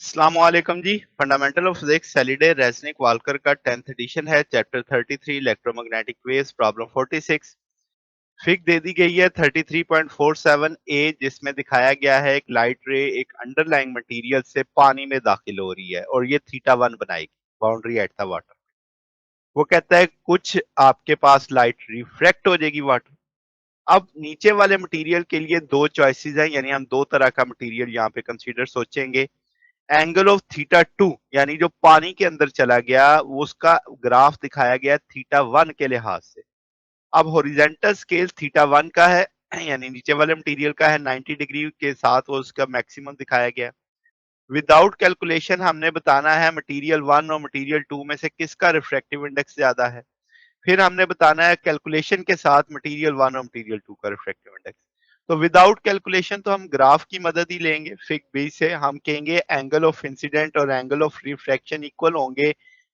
अस्सलामुअलैकुम जी। Fundamental of physics Halliday Resnick Walker का 10th एडिशन है। Chapter 33 electromagnetic waves problem 46। Fig दे दी गई है 33.47 ए, जिसमें दिखाया गया है एक लाइट रे एक अंडरलाइंग मटेरियल से पानी में दाखिल हो रही है और ये थीटा 1 बनाएगी बाउंड्री एट द वाटर। वो कहता है कुछ आपके पास लाइट रिफ्रैक्ट हो जाएगी वाटर। अब नीचे वाले मटेरियल के लिए दो चॉइसेस हैं, यानी हम दो तरह का मटेरियल यहाँ पे कंसीडर सोचेंगे। एंगल ऑफ थीटा 2 यानी जो पानी के अंदर चला गया वो उसका ग्राफ दिखाया गया थीटा 1 के लिहाज से। अब हॉरिजेंटल स्केल थीटा 1 का है, यानी नीचे वाले मटेरियल का है, 90 डिग्री के साथ वो उसका मैक्सिमम दिखाया गया। विदाउट कैलकुलेशन हमने बताना है मटेरियल 1 और मटेरियल 2 में से किसका रिफ्रैक्टिव इंडेक्स ज्यादा है। फिर हमने बताना है कैलकुलेशन के साथ मटेरियल 1 और मटेरियल 2 का रिफ्रैक्टिव इंडेक्स। तो विदाउट कैलकुलेशन तो हम ग्राफ की मदद ही लेंगे। फिग बी से हम कहेंगे एंगल ऑफ इंसिडेंट और एंगल ऑफ रिफ्रैक्शन इक्वल होंगे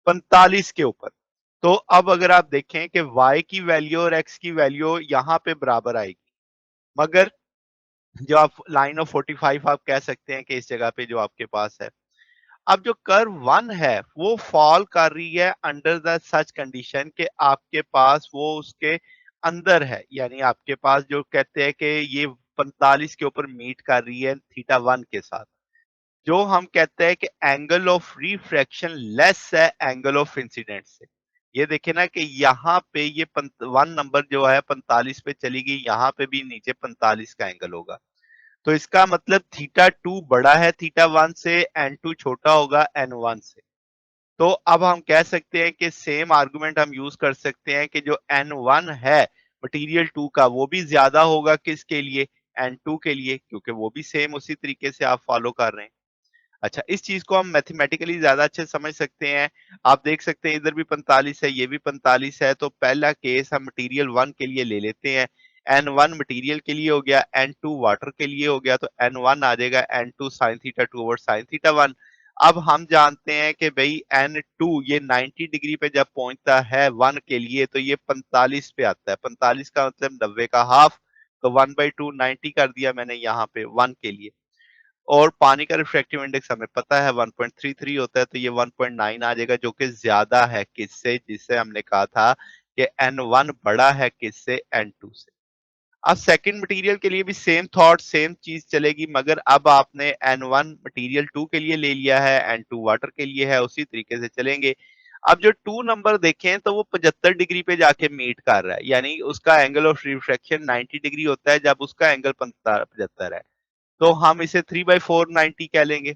45 के ऊपर। तो अब अगर आप देखें कि y की वैल्यू और x की वैल्यू यहाँ पे बराबर आएगी, मगर जो आप लाइन ऑफ 45 आप कह सकते हैं कि इस जगह पे जो आपके पास है, अब जो कर्व 1 है वो फॉल कर रही है अंडर द सच कंडीशन कि आपके पास वो उसके अंदर है, यानी आपके पास जो कहते हैं कि ये 45 के ऊपर मीट कर रही है थीटा 1 के साथ। जो हम कहते हैं कि एंगल ऑफ रिफ्रैक्शन लेस है एंगल ऑफ इंसिडेंट से। ये देखे ना कि यहाँ पे ये 1 नंबर जो है 45 पे चली गई, यहाँ पे भी नीचे 45 का एंगल होगा। तो इसका मतलब थीटा 2 बड़ा है थीटा 1 से, एन 2 छोटा होगा एन 1 से। तो अब हम कह सकते हैं कि सेम आर्गुमेंट हम यूज कर सकते हैं कि जो एन 1 है मटेरियल 2 का वो भी ज्यादा होगा किसके लिए, एन 2 के लिए, क्योंकि वो भी सेम उसी तरीके से आप फॉलो कर रहे हैं। अच्छा, इस चीज को हम मैथमेटिकली ज्यादा अच्छे से समझ सकते हैं। आप देख सकते हैं इधर भी 45 है, ये भी 45 है, तो पहला केस हम मटेरियल 1 के लिए ले लेते हैं। N1 मटेरियल के लिए हो गया, N2 वाटर के लिए हो गया, तो N1 आ जाएगा N2 sin theta 2 over sin theta 1। अब हम जानते हैं कि भाई N2 ये 90 डिग्री पे जब पहुंचता है 1 के लिए तो ये 45 पे आता है। 45 का मतलब 90 का हाफ, तो 1/2 90 कर दिया मैंने यहाँ पे 1 के लिए। और पानी का रिफ्रैक्टिव इंडेक्स हमें पता है 1.33 होता है, तो ये 1.9 आ जाएगा, जो कि ज्यादा है किससे, जिससे हमने कहा था कि N1 बड़ा है किससे, N2 से। अब सेकंड मटेरियल के लिए भी सेम थॉट सेम चीज चलेगी, मगर अब आपने N1 मटेरियल 2 के लिए ले लिया है, N2 वाटर के लिए है, उसी तरीके से चलेंगे। अब जो 2 नंबर देखें तो वो 75 डिग्री पे जाके मीट कर रहा है, यानी उसका एंगल ऑफ रिफ्रैक्शन 90 डिग्री होता है जब उसका एंगल 75 है। तो हम इसे 3/4 90 कह लेंगे।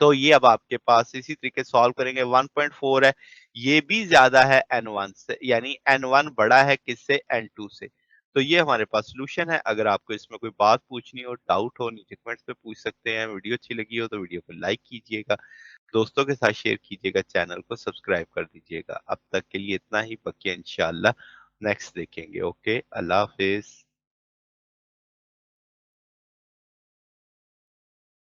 तो ये अब आपके पास इसी तरीके सॉल्व करेंगे, 1.4 है, ये भी ज्यादा है N1 से, यानी N1 बड़ा है किससे, N2 से। तो ये हमारे पास सॉल्यूशन है। अगर आपको इसमें कोई बात पूछनी हो, डाउट हो, नीचे कमेंट्स में पूछ सकते हैं। वीडियो अच्छी लगी हो तो वीडियो को लाइक कीजिएगा, दोस्तों के साथ शेयर कीजिएगा, चैनल को सब्सक्राइब कर दीजिएगा। अब तक के लिए इतना ही, बाकी इंशाल्लाह नेक्स्ट देखेंगे। ओके, अल्लाह हाफिज।